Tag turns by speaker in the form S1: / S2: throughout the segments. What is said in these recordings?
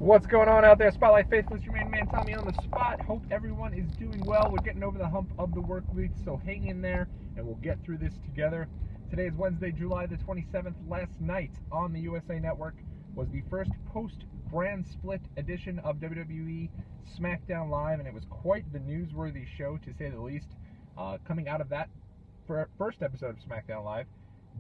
S1: What's going on out there, Spotlight Faithless? Your main man Tommy on the spot. Hope everyone is doing well. We're getting over the hump of the work week, so hang in there and we'll get through this together. Today is Wednesday, July the 27th. Last night on the USA Network was the first post-brand split edition of WWE Smackdown Live, and it was quite the newsworthy show, to say the least. Coming out of that first episode of Smackdown Live,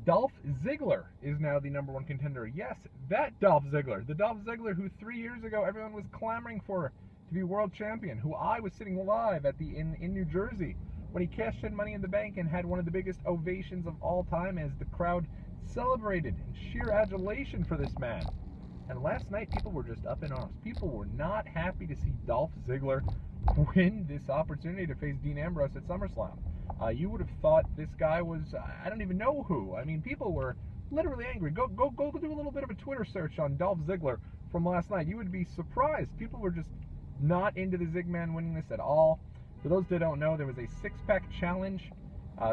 S1: Dolph Ziggler is now the number one contender. Yes, that Dolph Ziggler. The Dolph Ziggler who 3 years ago everyone was clamoring for to be world champion, who I was sitting live at in New Jersey when he cashed in Money in the Bank and had one of the biggest ovations of all time as the crowd celebrated in sheer adulation for this man. And last night people were just up in arms. People were not happy to see Dolph Ziggler win this opportunity to face Dean Ambrose at SummerSlam. You would have thought this guy was, I don't even know who. I mean, people were literally angry. Go do a little bit of a Twitter search on Dolph Ziggler from last night. You would be surprised. People were just not into the Zigman winning this at all. For those that don't know, there was a six-pack challenge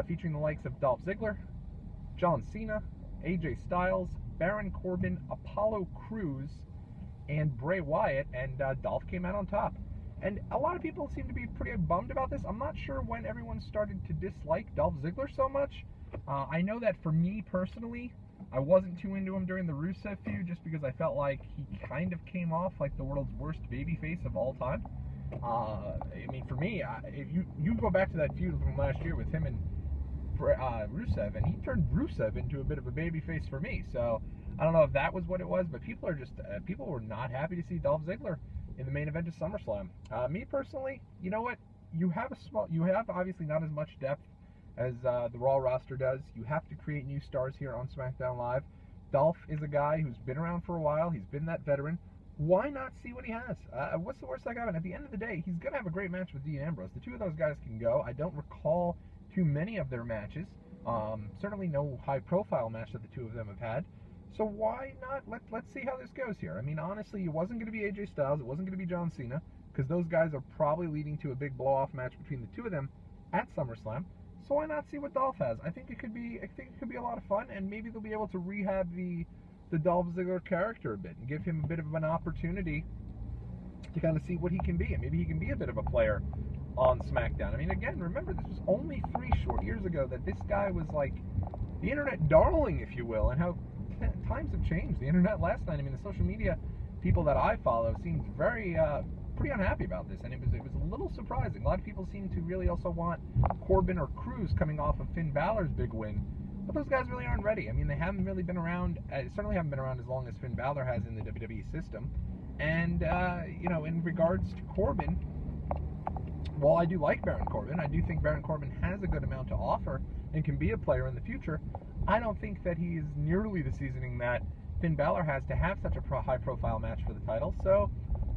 S1: featuring the likes of Dolph Ziggler, John Cena, AJ Styles, Baron Corbin, Apollo Crews, and Bray Wyatt, and Dolph came out on top. And a lot of people seem to be pretty bummed about this. I'm not sure when everyone started to dislike Dolph Ziggler so much. I know that for me personally, I wasn't too into him during the Rusev feud just because I felt like he kind of came off like the world's worst babyface of all time. I mean, for me, if you go back to that feud from last year with him and Rusev, and he turned Rusev into a bit of a babyface for me. So I don't know if that was what it was, but people were not happy to see Dolph Ziggler in the main event of SummerSlam. Me personally, you know what? You have obviously not as much depth as the Raw roster does. You have to create new stars here on SmackDown Live. Dolph is a guy who's been around for a while. He's been that veteran. Why not see what he has? What's the worst that can happen? At the end of the day, he's going to have a great match with Dean Ambrose. The two of those guys can go. I don't recall too many of their matches. Certainly no high-profile match that the two of them have had. So why not? Let's see how this goes here. I mean, honestly, it wasn't going to be AJ Styles. It wasn't going to be John Cena, because those guys are probably leading to a big blow-off match between the two of them at SummerSlam. So why not see what Dolph has? I think it could be a lot of fun, and maybe they'll be able to rehab the Dolph Ziggler character a bit and give him a bit of an opportunity to kind of see what he can be, and maybe he can be a bit of a player on SmackDown. I mean, again, remember, this was only 3 short years ago that this guy was like the internet darling, if you will, and how times have changed. The internet last night, I mean, the social media people that I follow seemed very pretty unhappy about this, and it was a little surprising. A lot of people seem to really also want Corbin or Crews coming off of Finn Balor's big win, but those guys really aren't ready. I mean, they haven't really been around, certainly haven't been around as long as Finn Balor has in the WWE system. And you know, in regards to Corbin, while I do like Baron Corbin, I do think Baron Corbin has a good amount to offer and can be a player in the future. I don't think that he is nearly the seasoning that Finn Balor has to have such a high-profile match for the title. So,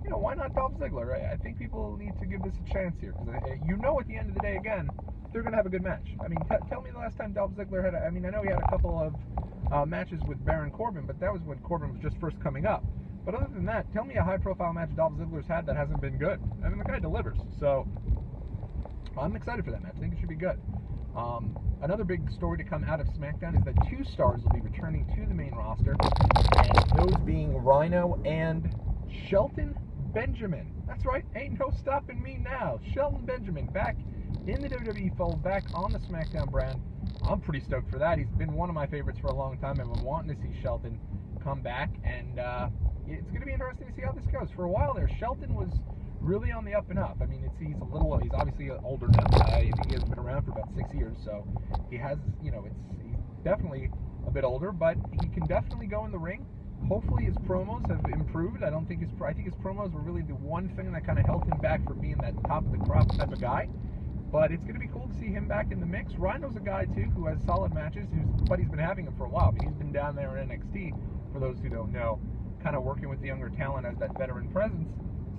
S1: you know, why not Dolph Ziggler? I think people need to give this a chance here, because you know, at the end of the day, again, they're going to have a good match. I mean, tell me the last time Dolph Ziggler had I mean, I know he had a couple of matches with Baron Corbin, but that was when Corbin was just first coming up. But other than that, tell me a high-profile match Dolph Ziggler's had that hasn't been good. I mean, the guy delivers. So I'm excited for that match. I think it should be good. Another big story to come out of SmackDown is that 2 stars will be returning to the main roster, and those being Rhino and Shelton Benjamin. That's right, ain't no stopping me now. Shelton Benjamin back in the WWE fold, back on the SmackDown brand. I'm pretty stoked for that. He's been one of my favorites for a long time. I've been wanting to see Shelton come back, and it's going to be interesting to see how this goes. For a while there, Shelton was really on the up and up. I mean, he's obviously older now. I think he has been around for about 6 years, so he has, you know, he's definitely a bit older, but he can definitely go in the ring. Hopefully his promos have improved. I think his promos were really the one thing that kind of held him back from being that top of the crop type of guy. But it's going to be cool to see him back in the mix. Rhino's a guy, too, who has solid matches, but he's been having them for a while. I mean, he's been down there in NXT, for those who don't know, kind of working with the younger talent as that veteran presence.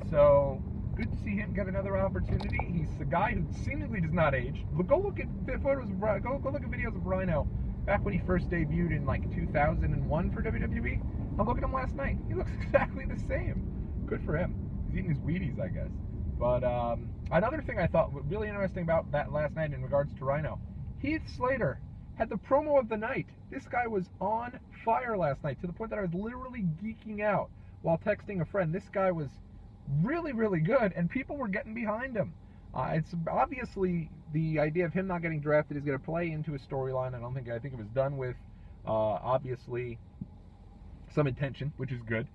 S1: So good to see him get another opportunity. He's a guy who seemingly does not age. Go look at photos of go look at videos of Rhino back when he first debuted in like 2001 for WWE. I'm looking at him last night. He looks exactly the same. Good for him. He's eating his Wheaties, I guess. But another thing I thought was really interesting about that last night in regards to Rhino, Heath Slater had the promo of the night. This guy was on fire last night, to the point that I was literally geeking out while texting a friend. This guy was really, really good, and people were getting behind him. It's obviously the idea of him not getting drafted is going to play into his storyline. I think it was done with obviously some intention, which is good,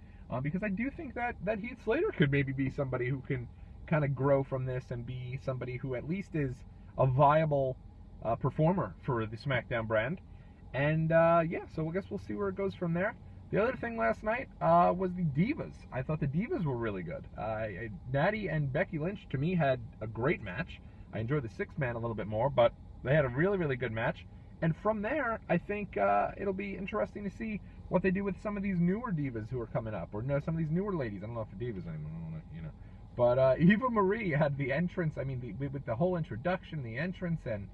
S1: because I do think that Heath Slater could maybe be somebody who can kind of grow from this and be somebody who at least is a viable performer for the SmackDown brand. And yeah, so I guess we'll see where it goes from there. The other thing last night was the Divas. I thought the Divas were really good. Natty and Becky Lynch, to me, had a great match. I enjoyed the six-man a little bit more, but they had a really, really good match. And from there, I think it'll be interesting to see what they do with some of these newer Divas who are coming up, or some of these newer ladies. I don't know if they're Divas anymore, But Eva Marie had the entrance. I mean, with the whole introduction, the entrance, and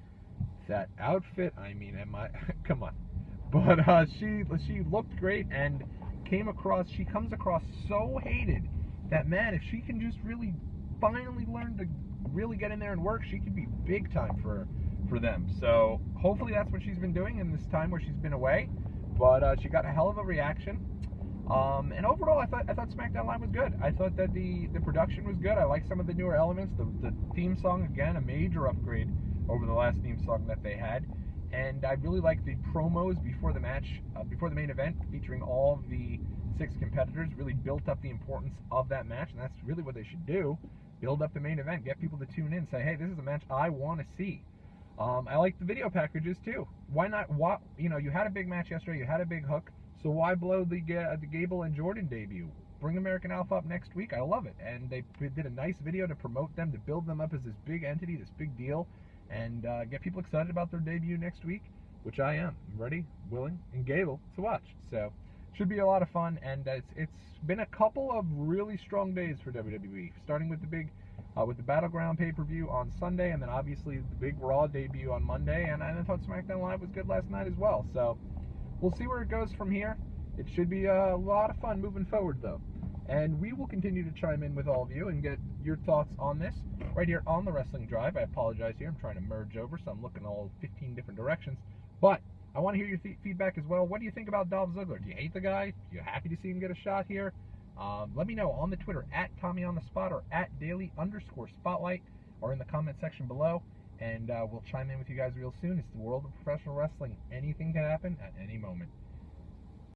S1: that outfit. I mean, come on. But she looked great and she comes across so hated that, man, if she can just really finally learn to really get in there and work, she could be big time for them. So hopefully that's what she's been doing in this time where she's been away. But she got a hell of a reaction. And overall, I thought SmackDown Live was good. I thought that the production was good. I like some of the newer elements. The theme song, again, a major upgrade over the last theme song that they had. And I really like the promos before the match, before the main event, featuring all of the 6 competitors. Really built up the importance of that match, and that's really what they should do. Build up the main event, get people to tune in, say, hey, this is a match I want to see. I like the video packages too. Why not? You had a big match yesterday, you had a big hook, so why blow the Gable and Jordan debut? Bring American Alpha up next week. I love it. And they did a nice video to promote them, to build them up as this big entity, this big deal, and get people excited about their debut next week, which I am. I'm ready, willing, and Gable to watch. So should be a lot of fun, and it's been a couple of really strong days for WWE, starting with the big with the Battleground pay-per-view on Sunday, and then obviously the big Raw debut on Monday, and I thought SmackDown Live was good last night as well. So we'll see where it goes from here. It should be a lot of fun moving forward, though. And we will continue to chime in with all of you and get your thoughts on this right here on the Wrestling Drive. I apologize here. I'm trying to merge over, so I'm looking all 15 different directions. But I want to hear your feedback as well. What do you think about Dolph Ziggler? Do you hate the guy? Are you happy to see him get a shot here? Let me know on the Twitter, @TommyOnTheSpot or @Daily_Spotlight, or in the comment section below. And we'll chime in with you guys real soon. It's the world of professional wrestling. Anything can happen at any moment.